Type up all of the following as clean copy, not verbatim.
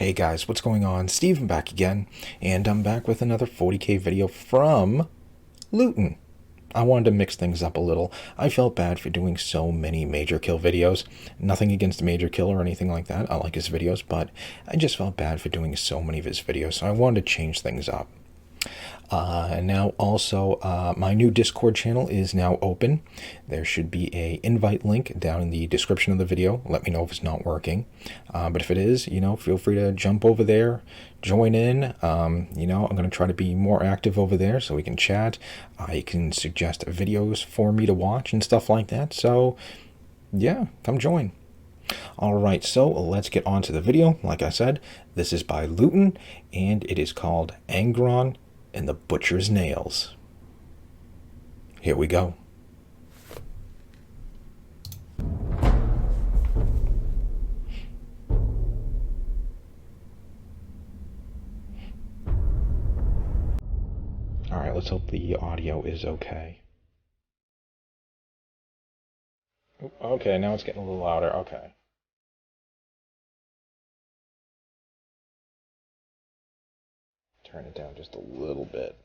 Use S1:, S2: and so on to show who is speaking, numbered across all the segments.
S1: Hey guys, what's going on? Steven back again, and I'm back with another 40k video from Luton. I wanted to mix things up a little. I felt bad for doing so many Major Kill videos. Nothing against Major Kill or anything like that. I like his videos, but I just felt bad for doing so many of his videos, so I wanted to change things up. And now also my new Discord channel is now open. There should be a invite link down in the description of the video. Let me know if it's not working. But if it is, feel free to jump over there, join in. I'm going to try to be more active over there so we can chat. You can suggest videos for me to watch and stuff like that. So yeah, come join. Alright, so let's get on to the video. Like I said, this is by Luton, and it is called ANGRON and the Butcher's Nails. Here we go. Alright, let's hope the audio is okay. Okay, now it's getting a little louder. Okay. Turn it down just a little bit.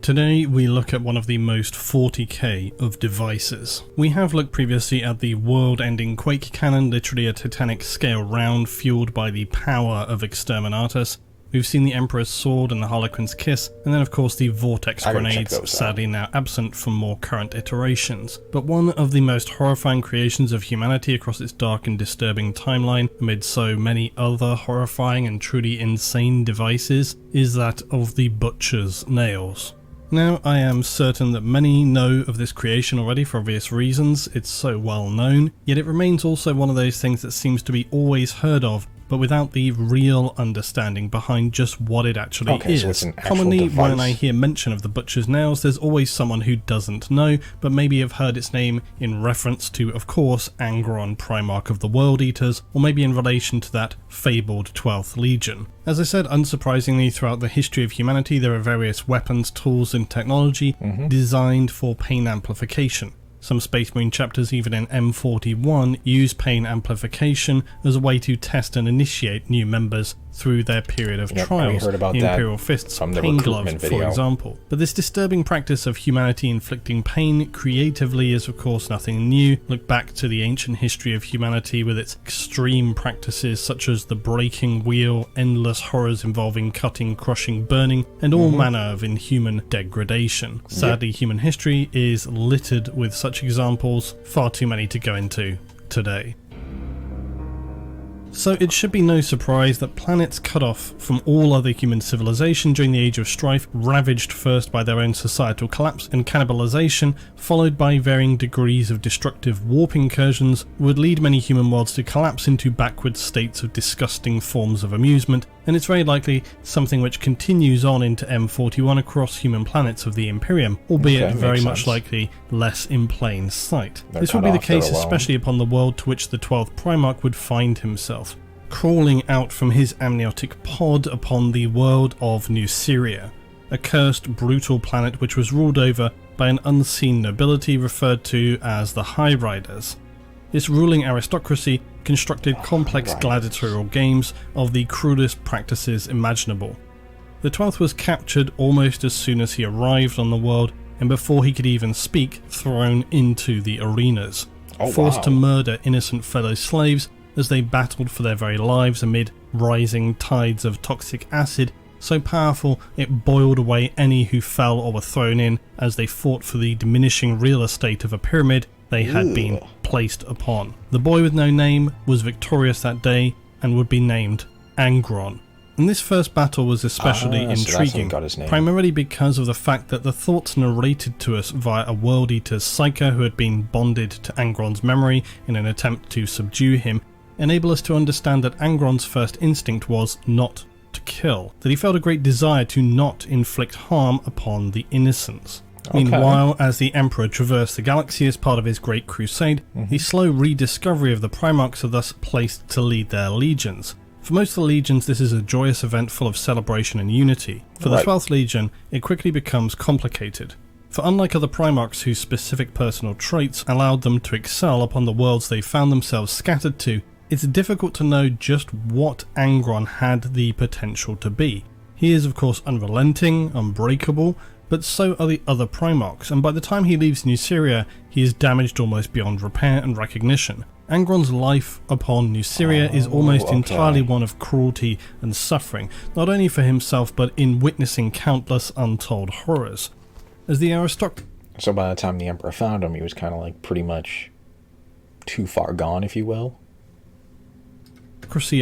S2: Today we look at one of the most 40k of devices. We have looked previously at the world-ending Quake Cannon, literally a titanic scale round fueled by the power of Exterminatus. We've seen the Emperor's Sword and the Harlequin's Kiss, and then of course the Vortex Grenades, sadly now absent from more current iterations. But one of the most horrifying creations of humanity across its dark and disturbing timeline, amid so many other horrifying and truly insane devices, is that of the Butcher's Nails. Now, I am certain that many know of this creation already for obvious reasons, it's so well known, yet it remains also one of those things that seems to be always heard of, but without the real understanding behind just what it actually is.
S1: So it's an actual
S2: Commonly,
S1: device.
S2: when I hear mention of the Butcher's Nails, there's always someone who doesn't know, but maybe have heard its name in reference to, of course, ANGRON, Primarch of the World Eaters, or maybe in relation to that fabled 12th Legion. As I said, unsurprisingly, throughout the history of humanity, there are various weapons, tools, and technology designed for pain amplification. Some Space Marine chapters, even in M41, use pain amplification as a way to test and initiate new members through their period of trials.
S1: Heard about
S2: the
S1: that
S2: Imperial Fists,
S1: from the
S2: pain gloves,
S1: recruitment video.
S2: for example. But this disturbing practice of humanity inflicting pain creatively is of course nothing new. Look back to the ancient history of humanity with its extreme practices such as the breaking wheel, endless horrors involving cutting, crushing, burning, and all manner of inhuman degradation. Sadly, human history is littered with such examples, far too many to go into today. So it should be no surprise that planets cut off from all other human civilization during the Age of Strife, ravaged first by their own societal collapse and cannibalization, followed by varying degrees of destructive warp incursions, would lead many human worlds to collapse into backward states of disgusting forms of amusement, and it's very likely something which continues on into M41 across human planets of the Imperium, albeit very much likely less in plain sight. This would be the case especially upon the world to which the 12th Primarch would find himself, crawling out from his amniotic pod upon the world of New Syria, a cursed, brutal planet which was ruled over by an unseen nobility referred to as the High Riders. This ruling aristocracy constructed complex gladiatorial games of the crudest practices imaginable. The 12th was captured almost as soon as he arrived on the world, and before he could even speak, thrown into the arenas, forced to murder innocent fellow slaves as they battled for their very lives amid rising tides of toxic acid, so powerful it boiled away any who fell or were thrown in as they fought for the diminishing real estate of a pyramid they had been placed upon. The boy with no name was victorious that day and would be named ANGRON. And this first battle was especially intriguing, primarily because of the fact that the thoughts narrated to us via a World Eater's psycho who had been bonded to ANGRON's memory in an attempt to subdue him enable us to understand that ANGRON's first instinct was not to kill, that he felt a great desire to not inflict harm upon the innocents. Meanwhile, as the Emperor traversed the galaxy as part of his Great Crusade, the slow rediscovery of the Primarchs are thus placed to lead their legions, For most of the legions, this is a joyous event full of celebration and unity. For the 12th Legion, it quickly becomes complicated. For unlike other Primarchs whose specific personal traits allowed them to excel upon the worlds they found themselves scattered to, it's difficult to know just what ANGRON had the potential to be. He is of course unrelenting, unbreakable, but so are the other Primarchs, and by the time he leaves Nuceria, he is damaged almost beyond repair and recognition. ANGRON's life upon Nuceria is almost entirely one of cruelty and suffering, not only for himself but in witnessing countless untold horrors. As the aristocracy...
S1: So by the time the Emperor found him, he was kind of like pretty much too far gone, if you will.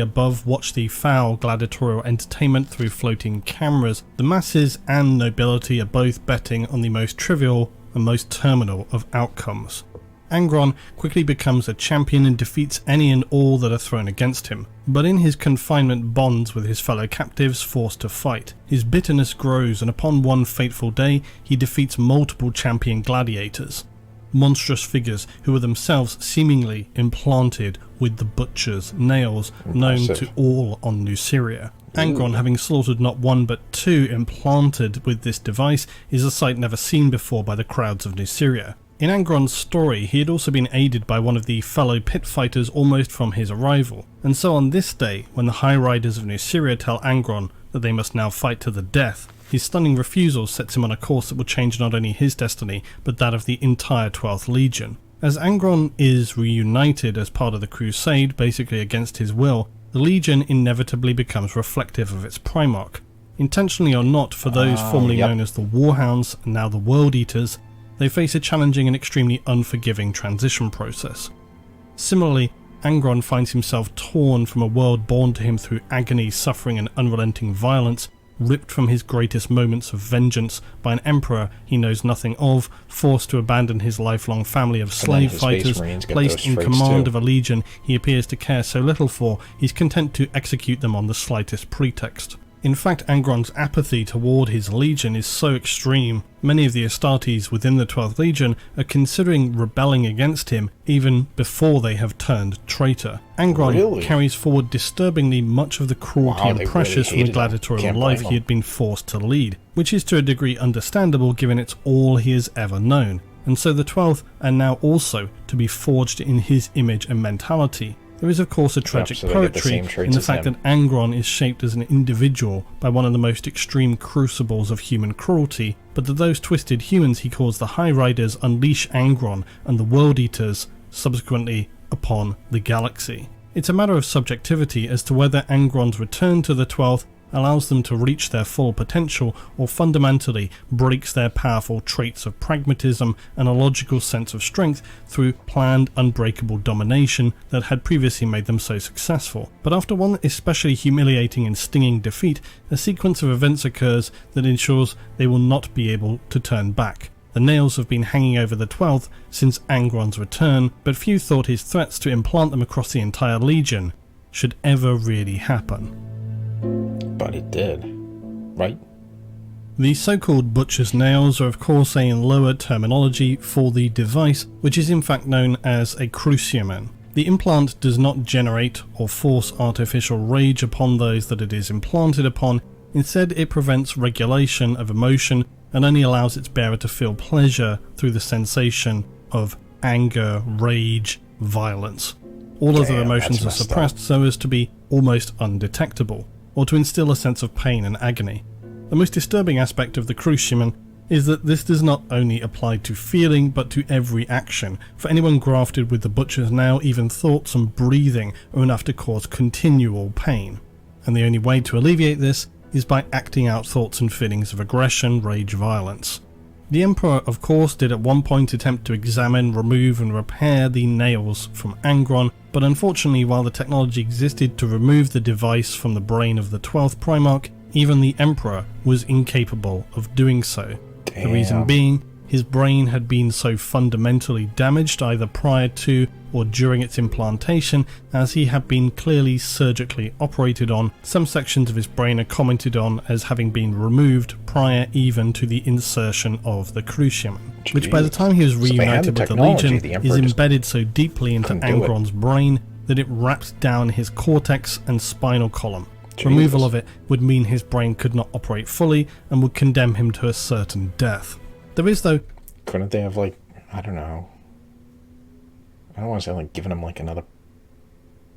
S2: Above watch the foul gladiatorial entertainment through floating cameras. The masses and nobility are both betting on the most trivial and most terminal of outcomes. ANGRON quickly becomes a champion and defeats any and all that are thrown against him, but in his confinement bonds with his fellow captives forced to fight. His bitterness grows, and upon one fateful day he defeats multiple champion gladiators, monstrous figures who are themselves seemingly implanted with the butcher's nails known to all on Nuceria. ANGRON, having slaughtered not one but two implanted with this device, is a sight never seen before by the crowds of Nuceria. In ANGRON's story, he had also been aided by one of the fellow pit fighters almost from his arrival, and so on this day, when the High Riders of Nuceria tell ANGRON that they must now fight to the death, his stunning refusal sets him on a course that will change not only his destiny, but that of the entire 12th Legion. As ANGRON is reunited as part of the Crusade, basically against his will, the Legion inevitably becomes reflective of its Primarch. Intentionally or not, for those formerly known as the Warhounds and now the World Eaters, they face a challenging and extremely unforgiving transition process. Similarly, ANGRON finds himself torn from a world born to him through agony, suffering and unrelenting violence, ripped from his greatest moments of vengeance by an emperor he knows nothing of, forced to abandon his lifelong family of slave fighters, placed in command of a legion he appears to care so little for, he's content to execute them on the slightest pretext. In fact, ANGRON's apathy toward his legion is so extreme, many of the Astartes within the 12th Legion are considering rebelling against him even before they have turned traitor. ANGRON carries forward disturbingly much of the cruelty and pressures from the gladiatorial life he had been forced to lead, which is to a degree understandable given it's all he has ever known, and so the 12th are now also to be forged in his image and mentality. There is of course a tragic poetry in the fact that ANGRON is shaped as an individual by one of the most extreme crucibles of human cruelty, but that those twisted humans he calls the High Riders unleash ANGRON and the World Eaters subsequently upon the galaxy. It's a matter of subjectivity as to whether ANGRON's return to the 12th allows them to reach their full potential or fundamentally breaks their powerful traits of pragmatism and a logical sense of strength through planned unbreakable domination that had previously made them so successful. But after one especially humiliating and stinging defeat, a sequence of events occurs that ensures they will not be able to turn back. The nails have been hanging over the 12th since ANGRON's return, but few thought his threats to implant them across the entire Legion should ever really happen.
S1: But it did, right?
S2: The so-called butcher's nails are of course a lower terminology for the device, which is in fact known as a cruciamen. The implant does not generate or force artificial rage upon those that it is implanted upon. Instead, it prevents regulation of emotion and only allows its bearer to feel pleasure through the sensation of anger, rage, violence. All other emotions are suppressed so as to be almost undetectable, or to instill a sense of pain and agony. The most disturbing aspect of the cruciamen is that this does not only apply to feeling but to every action. For anyone grafted with the butcher's nail, even thoughts and breathing are enough to cause continual pain. And the only way to alleviate this is by acting out thoughts and feelings of aggression, rage, violence. The Emperor of course did at one point attempt to examine, remove and repair the nails from ANGRON, but unfortunately while the technology existed to remove the device from the brain of the 12th Primarch, even the Emperor was incapable of doing so. The reason being, his brain had been so fundamentally damaged either prior to or during its implantation, as he had been clearly surgically operated on. Some sections of his brain are commented on as having been removed prior even to the insertion of the cruciamen, which by the time he was reunited with the Legion is embedded so deeply into ANGRON's brain that it wrapped down his cortex and spinal column.
S1: Jesus.
S2: Removal of it would mean his brain could not operate fully and would condemn him to a certain death. There is, though...
S1: Couldn't they have, like, I don't know. I don't want to say, like, giving him, like, another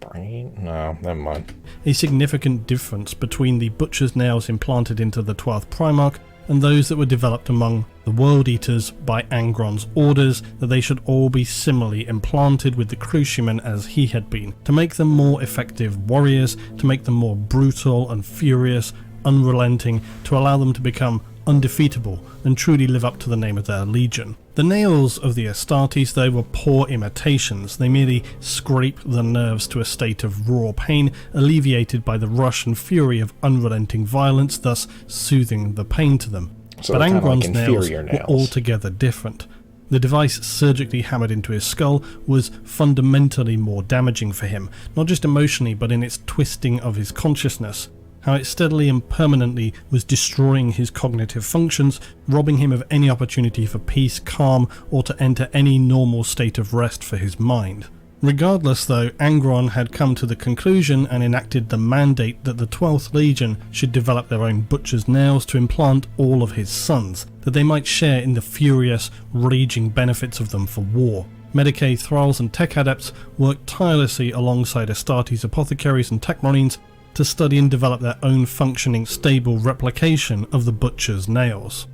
S1: brain? No, never mind.
S2: A significant difference between the butcher's nails implanted into the 12th Primarch and those that were developed among the World Eaters by ANGRON's orders, that they should all be similarly implanted with the Cruciaman as he had been, to make them more effective warriors, to make them more brutal and furious, unrelenting, to allow them to become undefeatable and truly live up to the name of their legion. The nails of the Astartes, though, were poor imitations. They merely scraped the nerves to a state of raw pain, alleviated by the rush and fury of unrelenting violence, thus soothing the pain to them.
S1: So
S2: but Angron's
S1: like
S2: nails
S1: nails
S2: were altogether different. The device surgically hammered into his skull was fundamentally more damaging for him, not just emotionally but in its twisting of his consciousness. How it steadily and permanently was destroying his cognitive functions, robbing him of any opportunity for peace, calm, or to enter any normal state of rest for his mind. Regardless, though, ANGRON had come to the conclusion and enacted the mandate that the 12th Legion should develop their own butcher's nails to implant all of his sons, that they might share in the furious, raging benefits of them for war. Medicae, thralls and tech adepts worked tirelessly alongside Astartes apothecaries and tech marines to study and develop their own functioning, stable replication of the butcher's nails.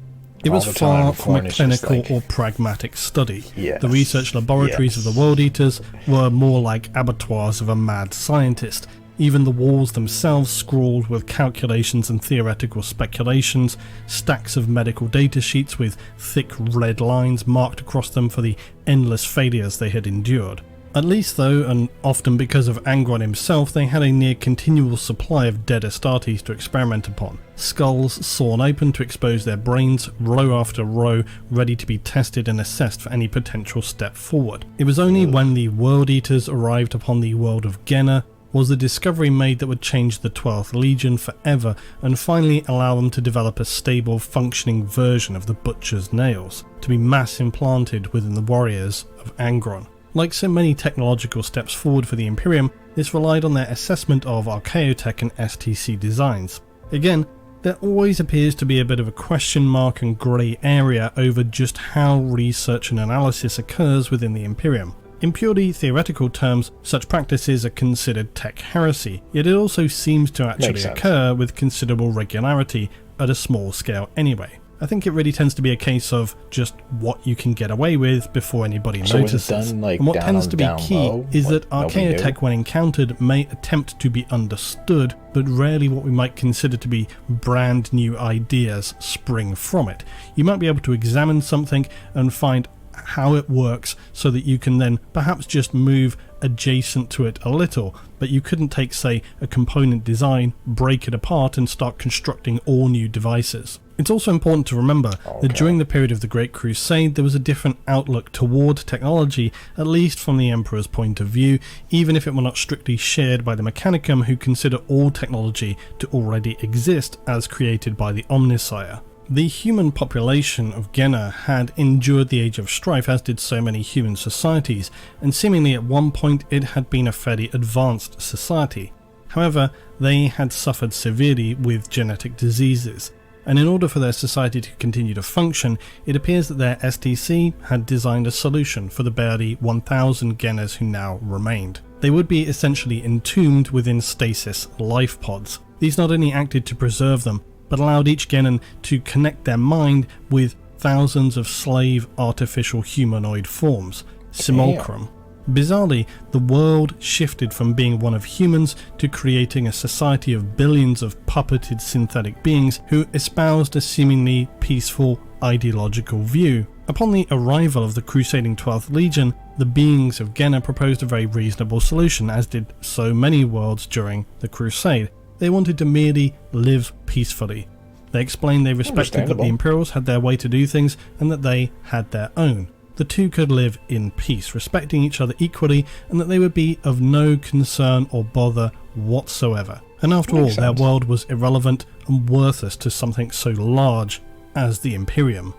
S2: It was far from a clinical or pragmatic study.
S1: Yes.
S2: The research laboratories of the World Eaters were more like abattoirs of a mad scientist. Even the walls themselves scrawled with calculations and theoretical speculations, stacks of medical data sheets with thick red lines marked across them for the endless failures they had endured. At least though, and often because of ANGRON himself, they had a near continual supply of dead Astartes to experiment upon. Skulls sawn open to expose their brains, row after row, ready to be tested and assessed for any potential step forward. It was only when the World Eaters arrived upon the world of Genna was the discovery made that would change the 12th Legion forever and finally allow them to develop a stable, functioning version of the Butcher's Nails, to be mass implanted within the warriors of ANGRON. Like so many technological steps forward for the Imperium, this relied on their assessment of Archaeotech and STC designs. Again, there always appears to be a bit of a question mark and grey area over just how research and analysis occurs within the Imperium. In purely theoretical terms, such practices are considered tech heresy, yet it also seems to actually occur with considerable regularity at a small scale anyway. I think it really tends to be a case of just what you can get away with before anybody notices.
S1: Done, like,
S2: and what tends to be key is that Archaeotech, when encountered, may attempt to be understood, but rarely what we might consider to be brand new ideas spring from it. You might be able to examine something and find how it works so that you can then perhaps just move adjacent to it a little, but you couldn't take, say, a component design, break it apart and start constructing all new devices. It's also important to remember that during the period of the Great Crusade there was a different outlook toward technology, at least from the Emperor's point of view, even if it were not strictly shared by the Mechanicum, who consider all technology to already exist as created by the Omnissiah. The human population of Genna had endured the Age of Strife, as did so many human societies, and seemingly at one point it had been a fairly advanced society. However, they had suffered severely with genetic diseases, and in order for their society to continue to function, it appears that their STC had designed a solution for the barely 1,000 Gennas who now remained. They would be essentially entombed within stasis life pods. These not only acted to preserve them, but allowed each Gennan to connect their mind with thousands of slave artificial humanoid forms, simulacrum. Bizarrely, the world shifted from being one of humans to creating a society of billions of puppeted synthetic beings who espoused a seemingly peaceful ideological view. Upon the arrival of the crusading 12th Legion, the beings of Genna proposed a very reasonable solution, as did so many worlds during the Crusade. They wanted to merely live peacefully. They explained they respected that the Imperials had their way to do things and that they had their own. The two could live in peace, respecting each other equally, and that they would be of no concern or bother whatsoever. And after all, their world was irrelevant and worthless to something so large as the Imperium.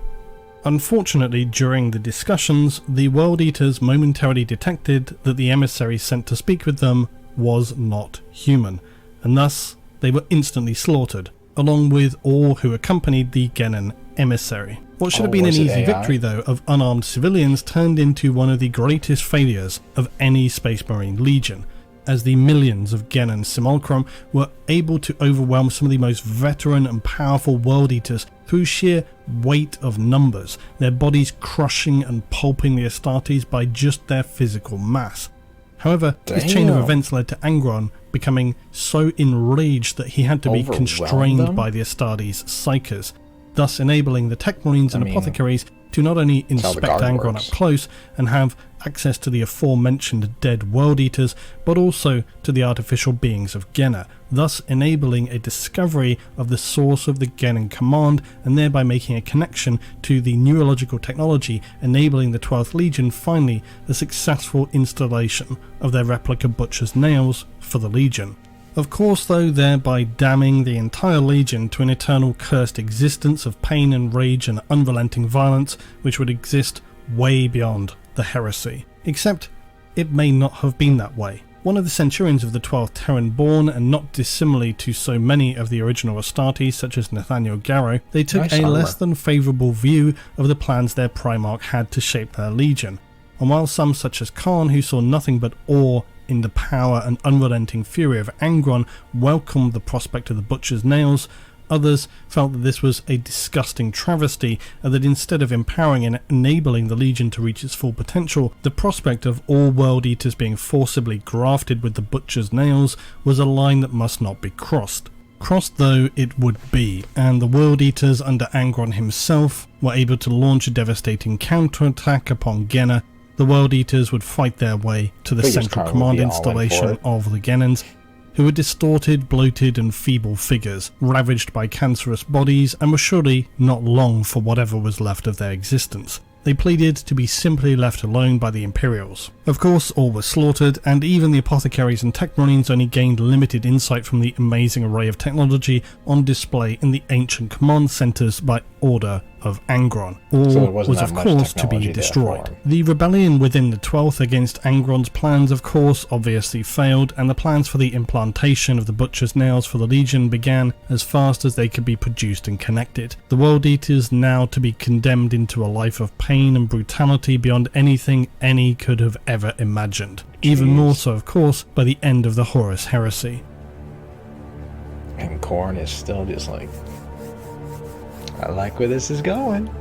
S2: Unfortunately, during the discussions, the World Eaters momentarily detected that the emissary sent to speak with them was not human, and thus they were instantly slaughtered, along with all who accompanied the Genin emissary. What should have been an easy victory, though, of unarmed civilians turned into one of the greatest failures of any Space Marine Legion, as the millions of Genin Simulacrum were able to overwhelm some of the most veteran and powerful World Eaters through sheer weight of numbers, their bodies crushing and pulping the Astartes by just their physical mass. However, this chain of events led to ANGRON becoming so enraged that he had to be constrained by the Astartes' psychers, thus enabling the Tech Marines and Apothecaries to not only inspect ANGRON up close and have access to the aforementioned dead World Eaters, but also to the artificial beings of Genna, thus enabling a discovery of the source of the Genin command and thereby making a connection to the neurological technology, enabling the 12th Legion finally the successful installation of their replica Butcher's Nails for the Legion. Of course, though, thereby damning the entire Legion to an eternal cursed existence of pain and rage and unrelenting violence which would exist way beyond the heresy. Except, it may not have been that way. One of the Centurions of the 12th Terran born, and not dissimilarly to so many of the original Astartes, such as Nathaniel Garrow, they took a less than favourable view of the plans their Primarch had to shape their Legion. And while some, such as Khan, who saw nothing but awe in the power and unrelenting fury of ANGRON, welcomed the prospect of the Butcher's Nails, others felt that this was a disgusting travesty, and that instead of empowering and enabling the Legion to reach its full potential, the prospect of all World Eaters being forcibly grafted with the Butcher's Nails was a line that must not be crossed. Crossed though it would be, and the World Eaters under ANGRON himself were able to launch a devastating counterattack upon Genna. The World Eaters would fight their way to the central command installation of the Genins, who were distorted, bloated and feeble figures, ravaged by cancerous bodies, and were surely not long for whatever was left of their existence. They pleaded to be simply left alone by the Imperials. Of course, all were slaughtered, and even the Apothecaries and Tech Marines only gained limited insight from the amazing array of technology on display in the ancient command centres by order of ANGRON. All was of course to be destroyed. The rebellion within the 12th against ANGRON's plans of course obviously failed, and the plans for the implantation of the Butcher's Nails for the Legion began as fast as they could be produced and connected. The World Eaters now to be condemned into a life of pain and brutality beyond anything any could have ever imagined. Even more so of course by the end of the Horus Heresy.
S1: And Khorne is still just like, I like where this is going.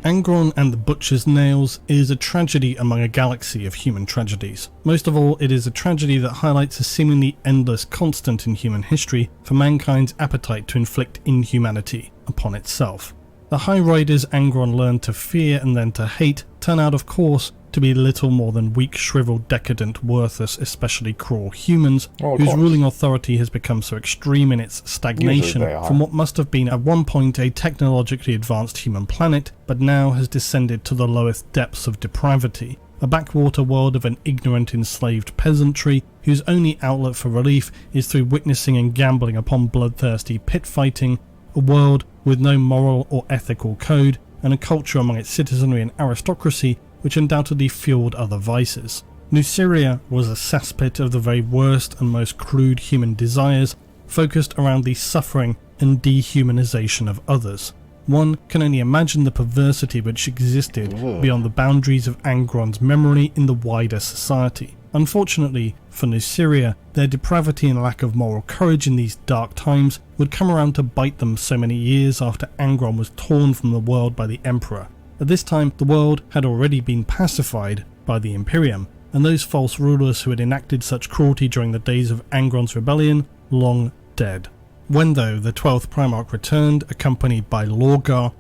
S2: ANGRON and the Butcher's Nails is a tragedy among a galaxy of human tragedies. Most of all, it is a tragedy that highlights a seemingly endless constant in human history for mankind's appetite to inflict inhumanity upon itself. The High Riders ANGRON learned to fear and then to hate turn out, of course, to be little more than weak, shriveled, decadent, worthless, especially cruel humans, whose ruling authority has become so extreme in its stagnation from what must have been at one point a technologically advanced human planet, but now has descended to the lowest depths of depravity, a backwater world of an ignorant, enslaved peasantry whose only outlet for relief is through witnessing and gambling upon bloodthirsty pit fighting, a world with no moral or ethical code, and a culture among its citizenry and aristocracy which undoubtedly fueled other vices. Nuceria was a cesspit of the very worst and most crude human desires, focused around the suffering and dehumanization of others. One can only imagine the perversity which existed beyond the boundaries of ANGRON's memory in the wider society. Unfortunately for Nuceria, their depravity and lack of moral courage in these dark times would come around to bite them so many years after ANGRON was torn from the world by the Emperor. At this time, the world had already been pacified by the Imperium, and those false rulers who had enacted such cruelty during the days of ANGRON's rebellion, long dead. When, though, the 12th Primarch returned, accompanied by Loregear,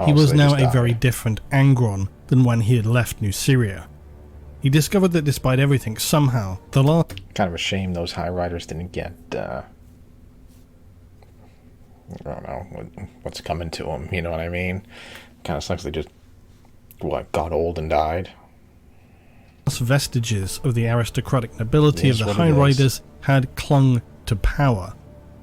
S2: he was now a very different ANGRON than when he had left Nuceria. He discovered that despite everything, somehow, the last...
S1: Kind of a shame those High Riders didn't get, I don't know, what's coming to them, you know what I mean? Kind of sucks they just, got old and died.
S2: Vestiges of the aristocratic nobility of the High Riders had clung to power.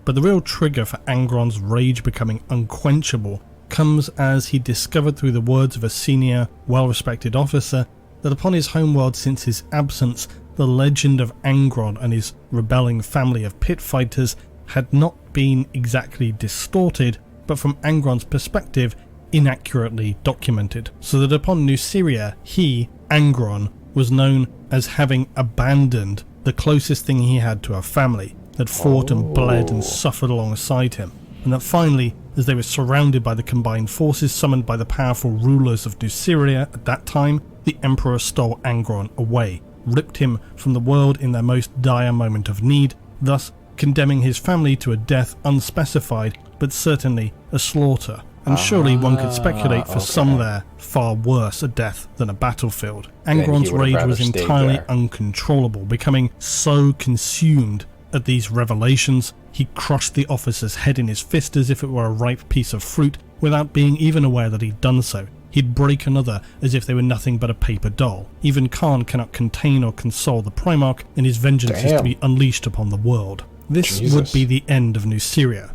S2: But the real trigger for ANGRON's rage becoming unquenchable comes as he discovered through the words of a senior, well-respected officer that upon his homeworld since his absence, the legend of ANGRON and his rebelling family of pit fighters had not been exactly distorted, but from ANGRON's perspective, inaccurately documented, so that upon Nuceria, he, ANGRON, was known as having abandoned the closest thing he had to a family that fought and bled and suffered alongside him, and that finally, as they were surrounded by the combined forces summoned by the powerful rulers of Nuceria at that time, the Emperor stole ANGRON away, ripped him from the world in their most dire moment of need, thus condemning his family to a death unspecified, but certainly a slaughter. And surely one could speculate for some there far worse a death than a battlefield. ANGRON's rage was entirely uncontrollable, becoming so consumed at these revelations, he crushed the officer's head in his fist as if it were a ripe piece of fruit, without being even aware that he'd done so. He'd break another as if they were nothing but a paper doll. Even Khan cannot contain or console the Primarch, and his vengeance is to be unleashed upon the world. This would be the end of Nuceria.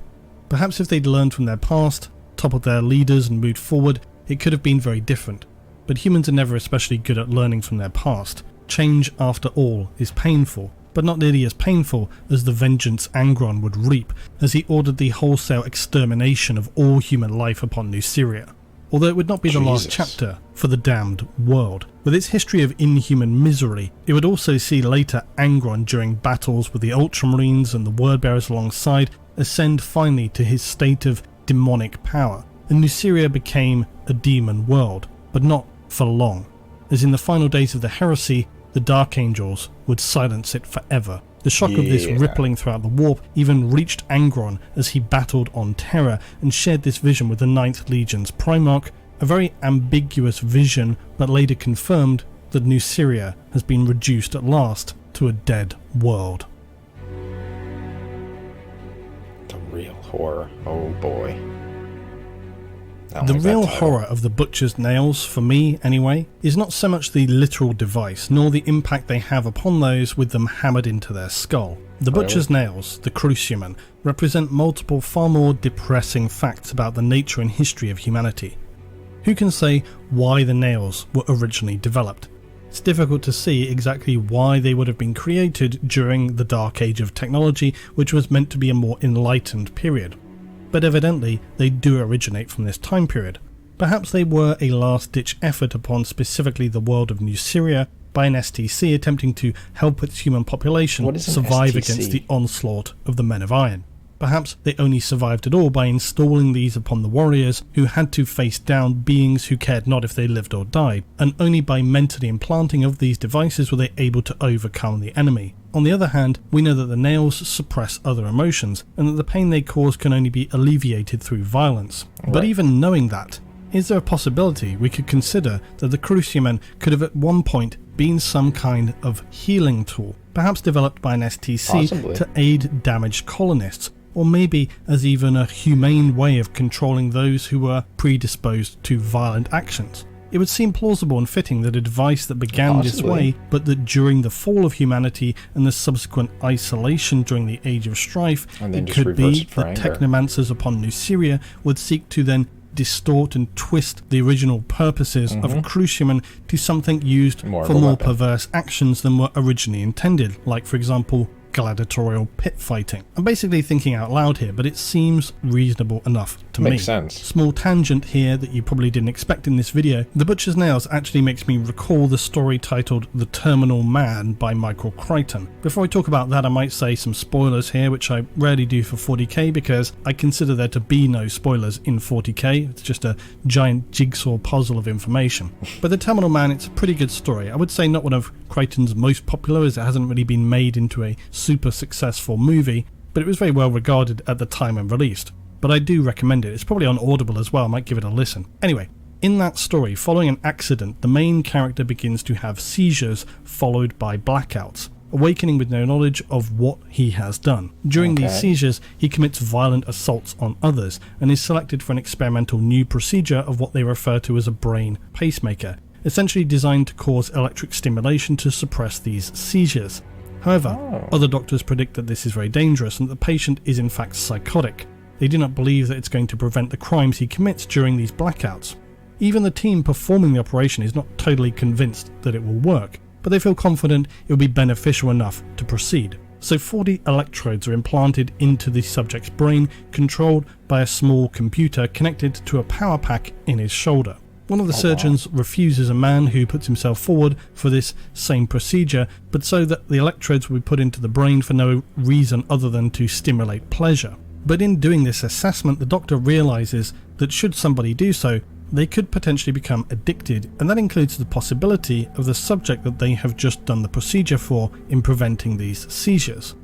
S2: Perhaps if they'd learned from their past, toppled their leaders and moved forward, it could have been very different. But humans are never especially good at learning from their past. Change, after all, is painful, but not nearly as painful as the vengeance ANGRON would reap as he ordered the wholesale extermination of all human life upon Nuceria. Although it would not be the last chapter for the damned world. With its history of inhuman misery, it would also see later ANGRON during battles with the Ultramarines and the Wordbearers alongside ascend finally to his state of demonic power, and Nuceria became a demon world, but not for long, as in the final days of the heresy, the Dark Angels would silence it forever. The shock of this rippling throughout the warp even reached ANGRON as he battled on Terra and shared this vision with the 9th Legion's Primarch, a very ambiguous vision but later confirmed that Nuceria has been reduced at last to a dead world.
S1: The real horror, oh boy.
S2: The real horror of the Butcher's Nails, for me anyway, is not so much the literal device, nor the impact they have upon those with them hammered into their skull. The Butcher's Nails, the Cruciumen, represent multiple far more depressing facts about the nature and history of humanity. Who can say why the nails were originally developed? It's difficult to see exactly why they would have been created during the Dark Age of technology, which was meant to be a more enlightened period. But evidently they do originate from this time period. Perhaps they were a last-ditch effort upon specifically the world of Nuceria by an STC attempting to help its human population survive against the onslaught of the Men of Iron. Perhaps they only survived at all by installing these upon the warriors who had to face down beings who cared not if they lived or died, and only by mentally implanting of these devices were they able to overcome the enemy. On the other hand, we know that the nails suppress other emotions, and that the pain they cause can only be alleviated through violence. But even knowing that, is there a possibility we could consider that the Cruciumen could have at one point been some kind of healing tool, perhaps developed by an STC to aid damaged colonists, or maybe as even a humane way of controlling those who were predisposed to violent actions? It would seem plausible and fitting that a device that began this way, but that during the fall of humanity and the subsequent isolation during the Age of Strife, it could be that technomancers upon Nuceria would seek to then distort and twist the original purposes of Cruciumen to something used for more perverse actions than were originally intended, like for example gladiatorial pit fighting. I'm basically thinking out loud here, but it seems reasonable enough to me.
S1: Makes sense.
S2: Small tangent here that you probably didn't expect in this video. The Butcher's Nails actually makes me recall the story titled The Terminal Man by Michael Crichton. Before I talk about that, I might say some spoilers here, which I rarely do for 40k because I consider there to be no spoilers in 40k. It's just a giant jigsaw puzzle of information. But The Terminal Man, it's a pretty good story. I would say not one of Crichton's most popular, as it hasn't really been made into a super successful movie, but it was very well regarded at the time when released. But I do recommend it. It's probably on Audible as well. I might give it a listen. Anyway, in that story, following an accident, the main character begins to have seizures followed by blackouts, awakening with no knowledge of what he has done. During these seizures, he commits violent assaults on others and is selected for an experimental new procedure of what they refer to as a brain pacemaker, essentially designed to cause electric stimulation to suppress these seizures. However, other doctors predict that this is very dangerous and that the patient is in fact psychotic. They do not believe that it's going to prevent the crimes he commits during these blackouts. Even the team performing the operation is not totally convinced that it will work, but they feel confident it will be beneficial enough to proceed. So 40 electrodes are implanted into the subject's brain, controlled by a small computer connected to a power pack in his shoulder. One of the surgeons refuses a man who puts himself forward for this same procedure, but so that the electrodes will be put into the brain for no reason other than to stimulate pleasure. But in doing this assessment, the doctor realizes that should somebody do so, they could potentially become addicted, and that includes the possibility of the subject that they have just done the procedure for in preventing these seizures.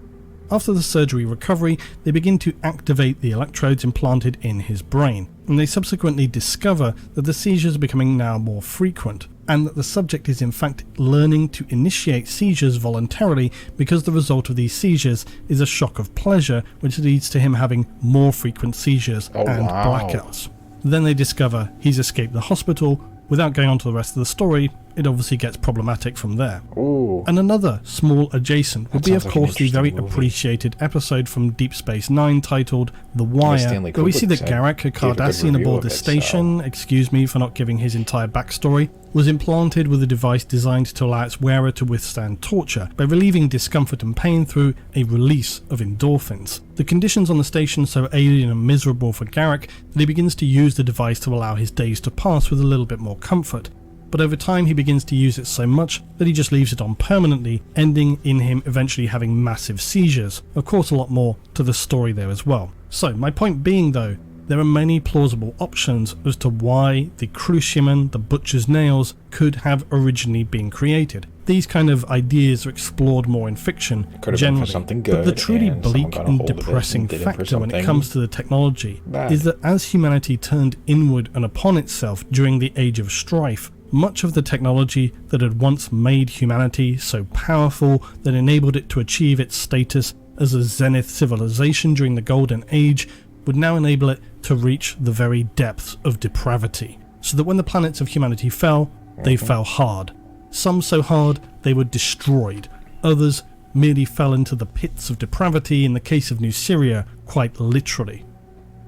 S2: After the surgery recovery, they begin to activate the electrodes implanted in his brain, and they subsequently discover that the seizures are becoming now more frequent, and that the subject is in fact learning to initiate seizures voluntarily because the result of these seizures is a shock of pleasure, which leads to him having more frequent seizures and blackouts. Then they discover he's escaped the hospital. Without going on to the rest of the story, it obviously gets problematic from there.
S1: Ooh.
S2: And another small adjacent would be, of course, the very appreciated episode from Deep Space Nine titled The Wire, where we see that Garak, a Cardassian aboard the station, excuse me for not giving his entire backstory, was implanted with a device designed to allow its wearer to withstand torture by relieving discomfort and pain through a release of endorphins. The conditions on the station so alien and miserable for Garak that he begins to use the device to allow his days to pass with a little bit more comfort. But over time he begins to use it so much that he just leaves it on permanently, ending in him eventually having massive seizures. Of course, a lot more to the story there as well. So my point being though, there are many plausible options as to why the cruciaman, the butcher's nails, could have originally been created. These kind of ideas are explored more in fiction generally, but the truly bleak and depressing factor when it comes to the technology is that as humanity turned inward and upon itself during the Age of Strife, much of the technology that had once made humanity so powerful that enabled it to achieve its status as a zenith civilization during the Golden Age would now enable it to reach the very depths of depravity, so that when the planets of humanity fell, they fell hard. Some so hard they were destroyed, others merely fell into the pits of depravity, in the case of New Syria, quite literally.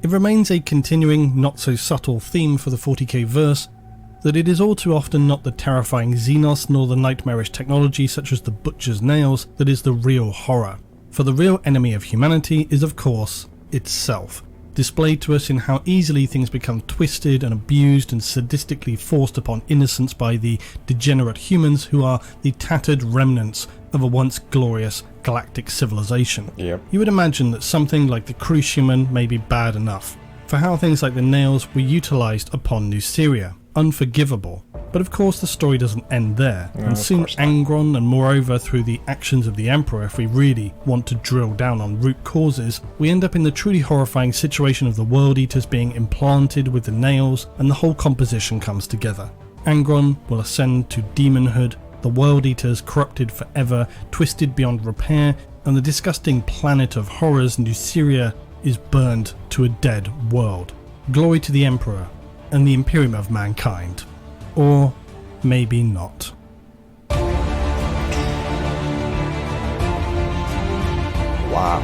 S2: It remains a continuing, not so subtle theme for the 40k verse that it is all too often not the terrifying Xenos nor the nightmarish technology such as the butcher's nails that is the real horror. For the real enemy of humanity is, of course, itself, displayed to us in how easily things become twisted and abused and sadistically forced upon innocence by the degenerate humans who are the tattered remnants of a once glorious galactic civilization.
S1: Yep.
S2: You would imagine that something like the cruciaman may be bad enough, for how things like the nails were utilised upon New Syria. Unforgivable. But of course the story doesn't end there, and soon ANGRON, and moreover through the actions of the Emperor, if we really want to drill down on root causes, we end up in the truly horrifying situation of the World Eaters being implanted with the nails, and the whole composition comes together. ANGRON will ascend to demonhood, the World Eaters corrupted forever, twisted beyond repair, and the disgusting planet of horrors New Syria is burned to a dead world. Glory to the Emperor and the Imperium of mankind. Or maybe not.
S1: Wow.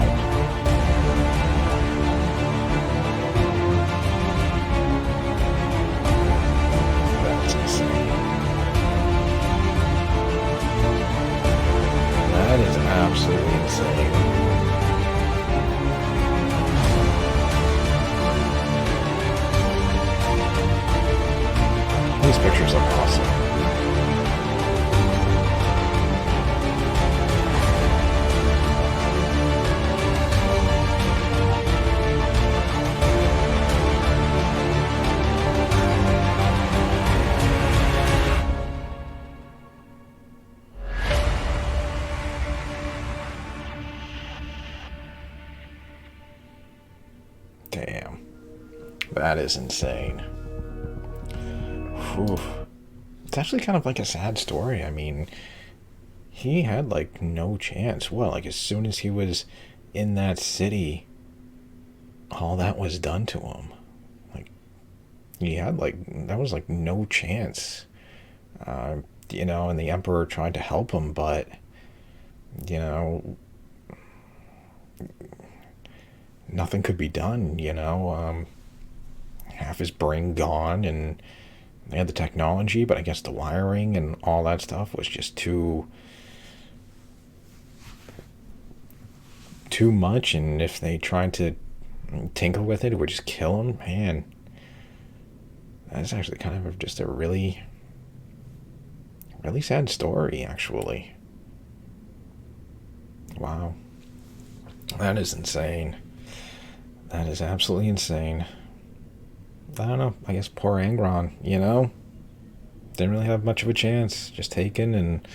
S1: That's insane. That is absolutely insane. These pictures look awesome. Damn. That is insane. Oof. It's actually kind of like a sad story. I mean, he had like no chance. What, like as soon as he was in that city, all that was done to him. Like he had like, that was like no chance. And the Emperor tried to help him, but you know, nothing could be done, you know. Half his brain gone, and they had the technology, but I guess the wiring and all that stuff was just too much, and if they tried to tinker with it, it would just kill him. Man, that's actually kind of just a really sad story, actually. Wow. That is insane. That is absolutely insane. I don't know. I guess poor ANGRON, you know? Didn't really have much of a chance. Just taken and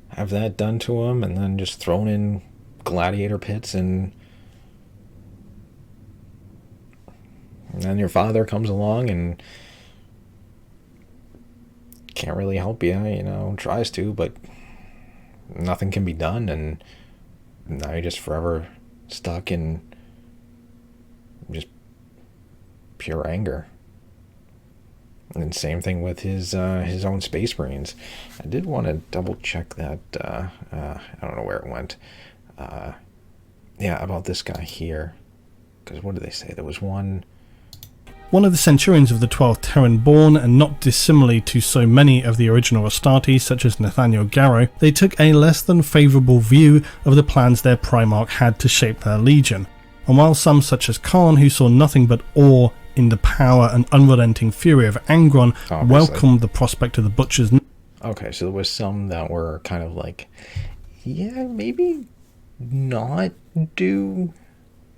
S1: have that done to him, and then just thrown in gladiator pits, and then your father comes along and can't really help you, you know, tries to, but nothing can be done, and now you're just forever stuck in just pure anger. And same thing with his own Space Marines. I did want to double check that. I don't know where it went. Yeah, about this guy here. Because what did they say? There was one.
S2: One of the Centurions of the 12th Terran born, and not dissimilarly to so many of the original Astartes, such as Nathaniel Garrow, they took a less than favourable view of the plans their Primarch had to shape their legion. And while some, such as Khan, who saw nothing but awe in the power and unrelenting fury of ANGRON, welcomed the prospect of the Butcher's...
S1: Okay, so there was some that were kind of like, yeah, maybe not do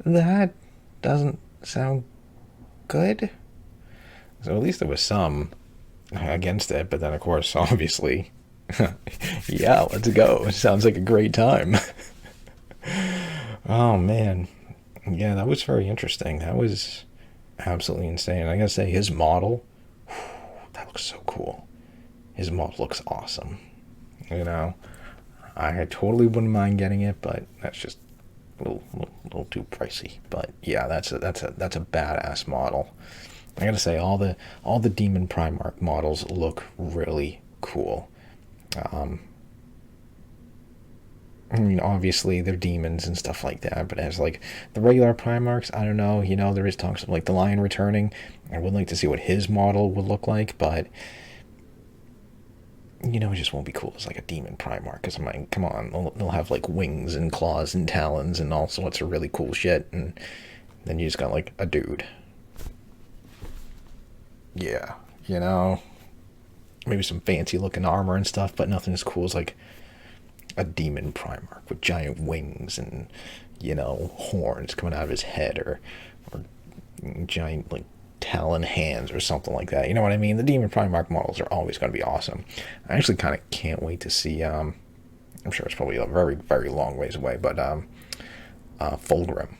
S1: that. Doesn't sound good. So at least there was some against it, but then of course, obviously, yeah, let's go. It sounds like a great time. Oh man. Yeah, that was very interesting. That was absolutely insane. I gotta say, his model, that looks so cool. His model looks awesome. You know, I totally wouldn't mind getting it, but that's just a little too pricey. But yeah, that's a badass model. I gotta say, all the Demon Primarch models look really cool. I mean, obviously they're demons and stuff like that, but as like the regular Primarchs, I don't know, you know, there is talks of like the Lion returning. I would like to see what his model would look like, but you know, it just won't be cool as like a Demon Primarch, because I'm like, come on, they'll have like wings and claws and talons and all sorts of really cool shit, and then you just got like a dude. Yeah, you know, maybe some fancy looking armor and stuff, but nothing as cool as like a Demon Primarch with giant wings and, you know, horns coming out of his head, or giant like talon hands or something like that. You know what I mean? The Demon Primarch models are always going to be awesome. I actually kind of can't wait to see, I'm sure it's probably a very, very long ways away, but Fulgrim,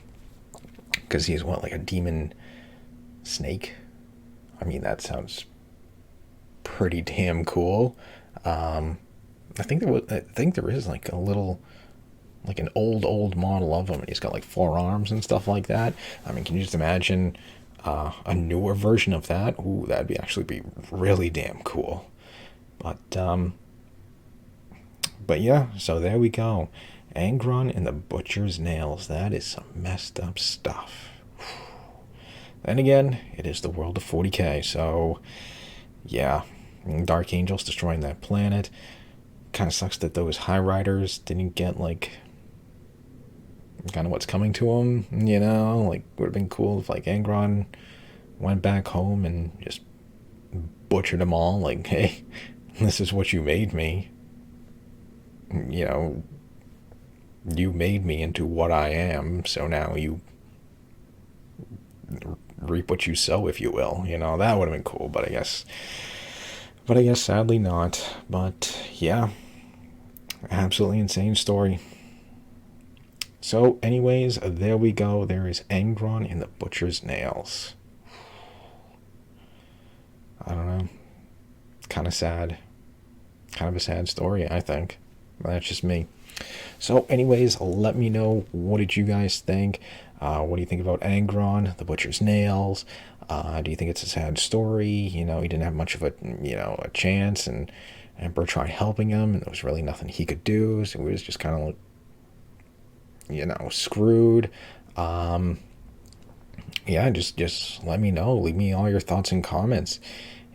S1: because he's like a demon snake. I mean, that sounds pretty damn cool. I think there is like a little, like an old model of him, and he's got like 4 arms and stuff like that. I mean, can you just imagine a newer version of that? Ooh, that'd be really damn cool. But yeah, so there we go. ANGRON and the Butcher's Nails. That is some messed up stuff. Then again, it is the world of 40k, so yeah, Dark Angels destroying that planet. Kind of sucks that those High Riders didn't get like kind of what's coming to them, you know. Like, would have been cool if like ANGRON went back home and just butchered them all. Like, hey, this is what you made me. You know, you made me into what I am, so now you reap what you sow, if you will. You know, that would have been cool, but I guess sadly not. But yeah, absolutely insane story. So anyways, there we go. There is ANGRON in the Butcher's Nails. I don't know. Kind of sad. Kind of a sad story, I think. That's just me. So anyways, let me know, what did you guys think? What do you think about ANGRON, the Butcher's Nails? Do you think it's a sad story? You know, he didn't have much of a chance, and Emperor tried helping him, and there was really nothing he could do, so he was just kind of like screwed. Yeah, just let me know. Leave me all your thoughts and comments.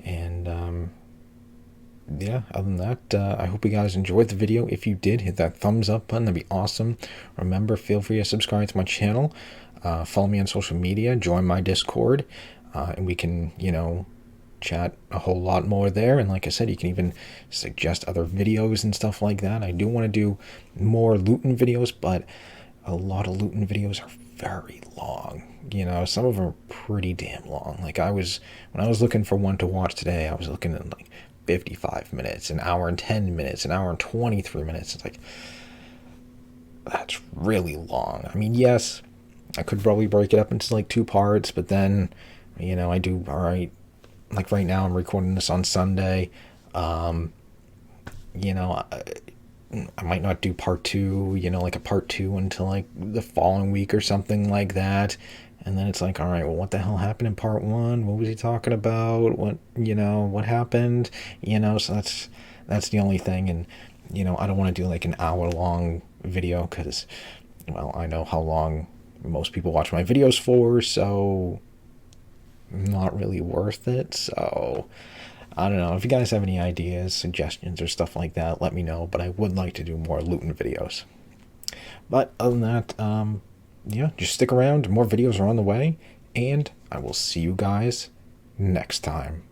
S1: And yeah, other than that, I hope you guys enjoyed the video. If you did, hit that thumbs up button. That'd be awesome. Remember, feel free to subscribe to my channel. Follow me on social media. Join my Discord. And we can, chat a whole lot more there. And like I said, you can even suggest other videos and stuff like that. I do want to do more looting videos, but a lot of looting videos are very long. Some of them are pretty damn long. Like when I was looking for one to watch today, I was looking at like 55 minutes, an hour and 10 minutes, an hour and 23 minutes. It's like, that's really long. I mean, yes, I could probably break it up into like 2 parts, but then, I do, all right, like right now I'm recording this on Sunday. I might not do part 2, like a part 2 until like the following week or something like that. And then it's like, all right, well, what the hell happened in part 1? What was he talking about? What happened? So that's the only thing. And, I don't want to do like an hour-long video because, well, I know how long most people watch my videos for, so not really worth it. So I don't know. If you guys have any ideas, suggestions, or stuff like that, let me know. But I would like to do more looting videos. But other than that, yeah, just stick around. More videos are on the way. And I will see you guys next time.